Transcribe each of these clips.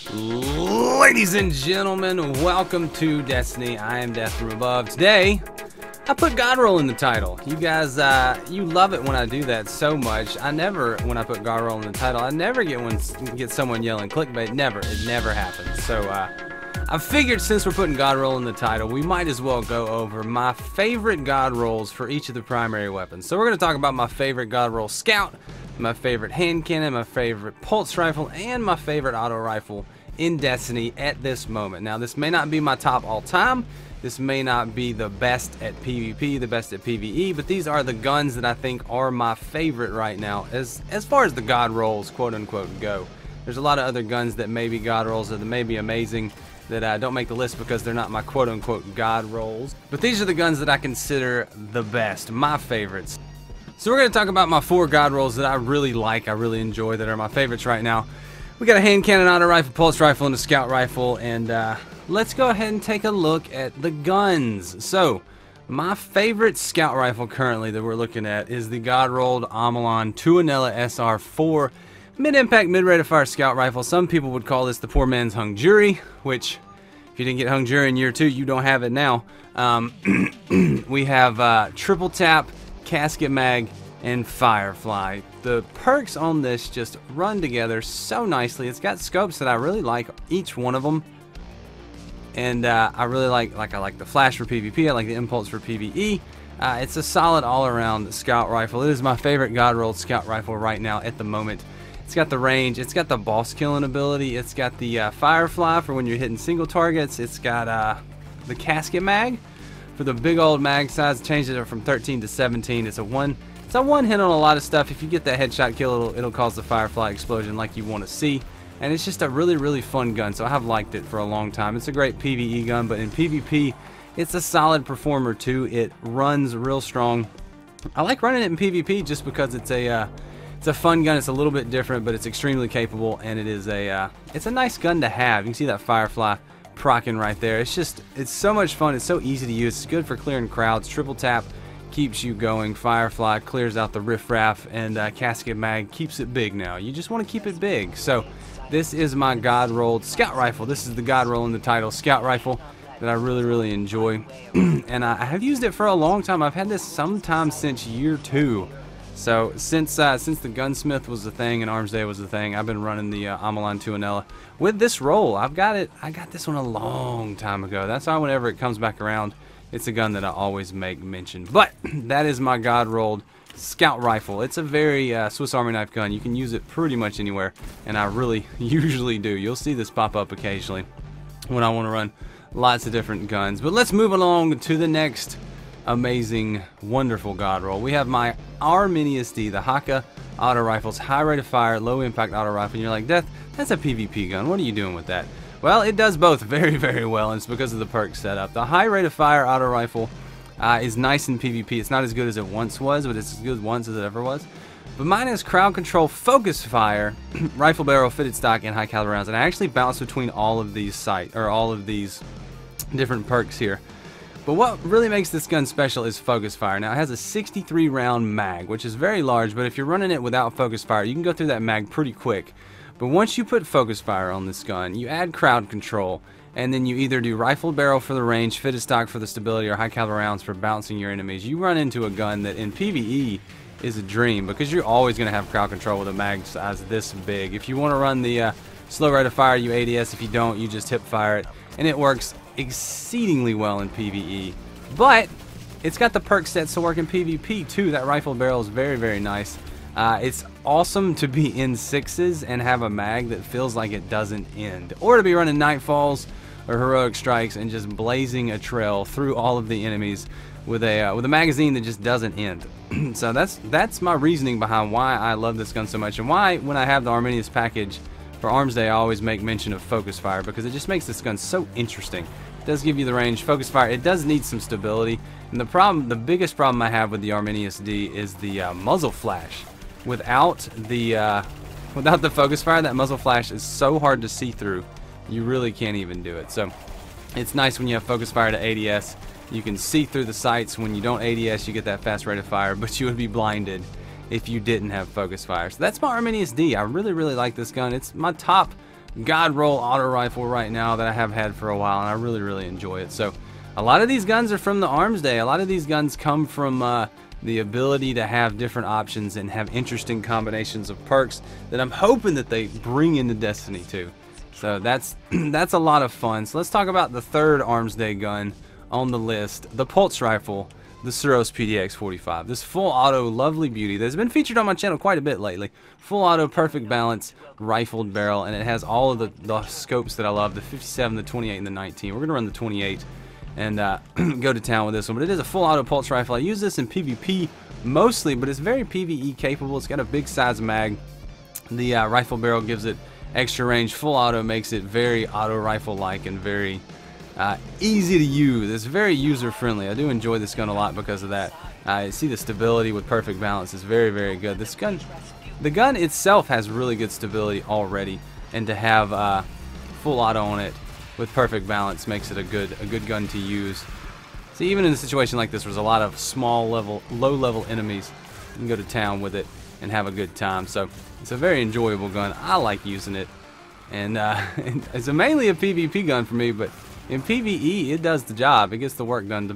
Ladies and gentlemen, welcome to Destiny. I am Death from Above. Today, I put God roll in the title. You guys, you love it when I do that so much. When I put God roll in the title, I never get someone yelling clickbait. Never. It never happens. So, I figured since we're putting God roll in the title, we might as well go over my favorite God rolls for each of the primary weapons. So we're going to talk about my favorite God roll scout, my favorite hand cannon, my favorite pulse rifle, and my favorite auto rifle in Destiny at this moment. Now, this may not be my top all time. This may not be the best at PvP, the best at PvE, but these are the guns that I think are my favorite right now as far as the God rolls, quote unquote, go. There's a lot of other guns that may be God rolls or that may be amazing that don't make the list because they're not my quote unquote God rolls. But these are the guns that I consider the best, my favorites. So we're going to talk about my 4 God rolls that I really like, I really enjoy, that are my favorites right now. We got a hand cannon, auto rifle, pulse rifle, and a scout rifle, and let's go ahead and take a look at the guns. So, my favorite scout rifle currently that we're looking at is the God rolled Omolon Tuonela SR4 mid-impact, mid-rate of fire scout rifle. Some people would call this the poor man's hung jury, which if you didn't get hung jury in year 2, you don't have it now. We have triple tap, Casket Mag, and Firefly. The perks on this just run together so nicely. It's got scopes that I really like, each one of them. And I really like the flash for PvP, I like the impulse for PvE. It's a solid all-around scout rifle. It is my favorite God rolled scout rifle right now at the moment. It's got the range, it's got the boss killing ability, it's got the Firefly for when you're hitting single targets, it's got the Casket Mag for the big old mag size. Changed it from 13 to 17. It's a one hit on a lot of stuff. If you get that headshot kill, it'll cause the Firefly explosion like you want to see. And it's just a really fun gun, so I have liked it for a long time. It's a great PvE gun, but in PvP, it's a solid performer too. It runs real strong. I like running it in PvP just because it's a fun gun. It's a little bit different, but it's extremely capable, and it's a nice gun to have. You can see that Firefly procking right there. It's so much fun. It's so easy to use. It's good for clearing crowds. Triple tap keeps you going. Firefly clears out the riffraff, and Casket Mag keeps it big now. You just want to keep it big. So this is my God rolled scout rifle. This is the God roll in the title, scout rifle, that I really enjoy. And I have used it for a long time. I've had this sometime since year 2. So since the gunsmith was the thing and Arms Day was the thing, I've been running the Omolon Tuonela with this roll. I got this one a long time ago. That's why whenever it comes back around, it's a gun that I always make mention. But that is my God rolled scout rifle. It's a very Swiss Army knife gun. You can use it pretty much anywhere, and I really usually do. You'll see this pop up occasionally when I want to run lots of different guns. But let's move along to the next amazing, wonderful God roll. We have my Arminius-D, the Hakke auto rifles, high rate of fire, low impact auto rifle. And you're like, Death, that's a PvP gun. What are you doing with that? Well, it does both very well, and it's because of the perk setup. The high rate of fire auto rifle is nice in PvP. It's not as good as it once was, but it's as good once as it ever was. But mine is crowd control, focus fire, rifle barrel, fitted stock, and high caliber rounds. And I actually bounce between all of these different perks here. But what really makes this gun special is focus fire. Now, it has a 63 round mag, which is very large, but if you're running it without focus fire, you can go through that mag pretty quick. But once you put focus fire on this gun, you add crowd control, and then you either do rifle barrel for the range, fitted stock for the stability, or high caliber rounds for bouncing your enemies. You run into a gun that in PvE is a dream, because you're always going to have crowd control with a mag size this big. If you want to run the slow rate of fire, you ADS. If you don't, you just hip fire it, and it works exceedingly well in PvE. But it's got the perk sets to work in PvP too. That rifle barrel is very nice. It's awesome to be in 6s and have a mag that feels like it doesn't end, or to be running Nightfalls or heroic strikes and just blazing a trail through all of the enemies with a magazine that just doesn't end. So that's my reasoning behind why I love this gun so much, and why when I have the Arminius package for Arms Day I always make mention of focus fire, because it just makes this gun so interesting. It does give you the range, focus fire. It does need some stability, and the biggest problem I have with the Arminius-D is the muzzle flash. Without the focus fire, that muzzle flash is so hard to see through. You really can't even do it. So it's nice when you have focus fire to ADS. You can see through the sights. When you don't ADS, you get that fast rate of fire, but you would be blinded if you didn't have focus fire. So that's my Arminius-D. I really like this gun. It's my top God roll auto rifle right now that I have had for a while, and I really enjoy it. So a lot of these guns are from the Arms Day. A lot of these guns come from the ability to have different options and have interesting combinations of perks that I'm hoping that they bring into Destiny 2. So that's a lot of fun. So let's talk about the third Arms Day gun on the list, the pulse rifle, the Suros PDX-45. This full auto lovely beauty that's been featured on my channel quite a bit lately. Full auto, perfect balance, rifled barrel, and it has all of the scopes that I love, the 57, the 28, and the 19. We're going to run the 28 and go to town with this one. But it is a full auto pulse rifle. I use this in PvP mostly, but it's very PvE capable. It's got a big size mag. The rifle barrel gives it extra range. Full auto makes it very auto rifle like and very easy to use. It's very user friendly. I do enjoy this gun a lot because of that. I see the stability with perfect balance is very good. This gun, the gun itself has really good stability already, and to have full auto on it with perfect balance makes it a good gun to use. So even in a situation like this, where there's a lot of low level enemies, you can go to town with it and have a good time. So it's a very enjoyable gun. I like using it, and it's mainly a PvP gun for me, but in PvE it does the job. It gets the work done.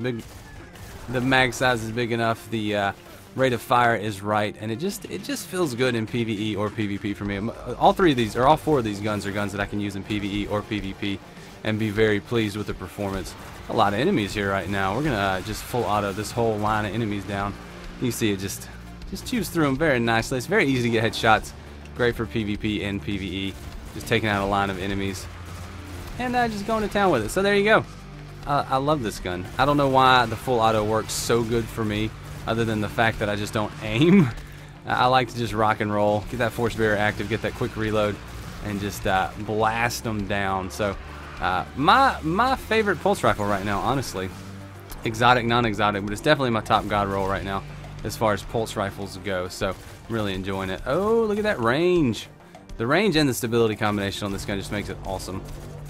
The mag size is big enough. The rate of fire is right, and it just feels good in PvE or PvP for me. All four of these guns are guns that I can use in PvE or PvP and be very pleased with the performance. A lot of enemies here right now. We're gonna just full auto this whole line of enemies down. You see it just chews through them very nicely. It's very easy to get headshots. Great for PvP and PvE. Just taking out a line of enemies and just going to town with it. So there you go. I love this gun. I don't know why the full auto works so good for me, other than the fact that I just don't aim. I like to just rock and roll, get that force barrier active, get that quick reload, and just blast them down. So my favorite pulse rifle right now, honestly, exotic, non-exotic, but it's definitely my top god roll right now as far as pulse rifles go. So I'm really enjoying it. Oh, look at that range. The range and the stability combination on this gun just makes it awesome,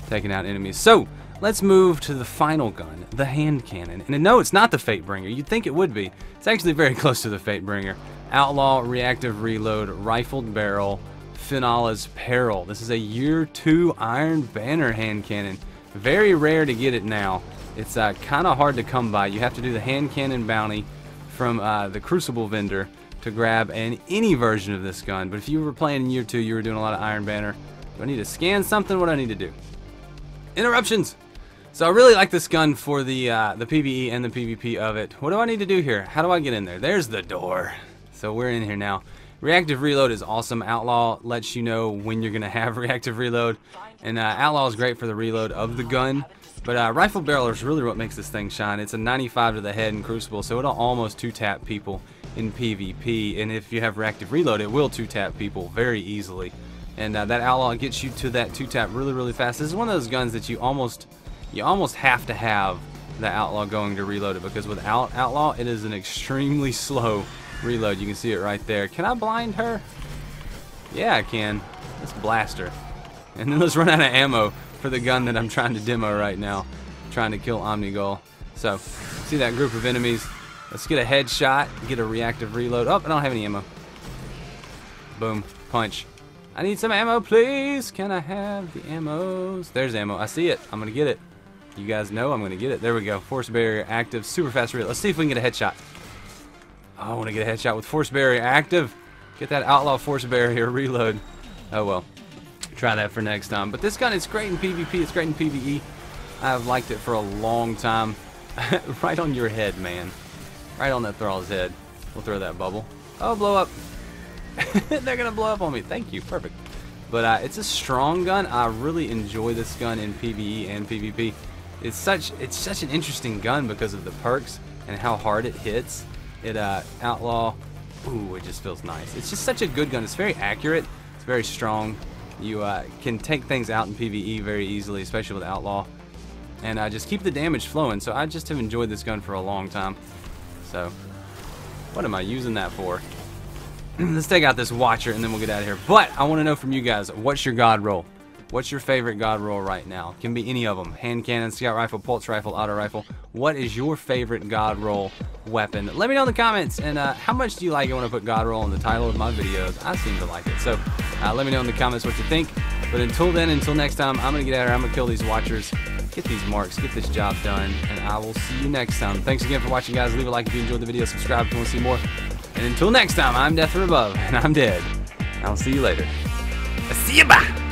taking out enemies. So let's move to the final gun, the hand cannon. And no, it's not the Fatebringer. You'd think it would be. It's actually very close to the Fatebringer. Outlaw, reactive reload, rifled barrel, Finnala's Peril. This is a Year 2 Iron Banner hand cannon. Very rare to get it now. It's kind of hard to come by. You have to do the hand cannon bounty from the Crucible vendor to grab any version of this gun. But if you were playing in Year 2, you were doing a lot of Iron Banner. Do I need to scan something? What do I need to do? Interruptions! So I really like this gun for the PvE and the PvP of it. What do I need to do here? How do I get in there? There's the door. So we're in here now. Reactive reload is awesome. Outlaw lets you know when you're going to have reactive reload. And Outlaw is great for the reload of the gun. But rifle barrel is really what makes this thing shine. It's a 95 to the head in Crucible, so it'll almost 2-tap people in PvP. And if you have reactive reload, it will 2-tap people very easily. And that Outlaw gets you to that 2-tap really fast. This is one of those guns that you almost have to have the Outlaw going to reload it, because without Outlaw, it is an extremely slow reload. You can see it right there. Can I blind her? Yeah, I can. Let's blast her. And then let's run out of ammo for the gun that I'm trying to demo right now. Trying to kill Omnigul. So, see that group of enemies. Let's get a headshot, get a reactive reload. Oh, I don't have any ammo. Boom. Punch. I need some ammo, please. Can I have the ammos? There's ammo. I see it. I'm going to get it. You guys know I'm going to get it. There we go. Force barrier active. Super fast reload. Let's see if we can get a headshot. Oh, I want to get a headshot with force barrier active. Get that Outlaw force barrier reload. Oh, well. Try that for next time. But this gun is great in PvP. It's great in PvE. I've liked it for a long time. Right on your head, man. Right on that thrall's head. We'll throw that bubble. Oh, blow up. They're going to blow up on me. Thank you. Perfect. But it's a strong gun. I really enjoy this gun in PvE and PvP. It's such an interesting gun because of the perks and how hard it hits. It Outlaw. Ooh, it just feels nice. It's just such a good gun. It's very accurate. It's very strong. You can take things out in PvE very easily, especially with Outlaw. And just keep the damage flowing. So I just have enjoyed this gun for a long time. So, what am I using that for? Let's take out this Watcher and then we'll get out of here. But I want to know from you guys, what's your god roll? What's your favorite god roll right now? Can be any of them. Hand cannon, scout rifle, pulse rifle, auto rifle. What is your favorite god roll weapon? Let me know in the comments. And how much do you like it when I put god roll in the title of my videos? I seem to like it. So let me know in the comments what you think. But until then, until next time, I'm going to get out of here. I'm going to kill these watchers, get these marks, get this job done. And I will see you next time. Thanks again for watching, guys. Leave a like if you enjoyed the video. Subscribe if you want to see more. And until next time, I'm Death from Above, and I'm dead. I'll see you later. See you, bye.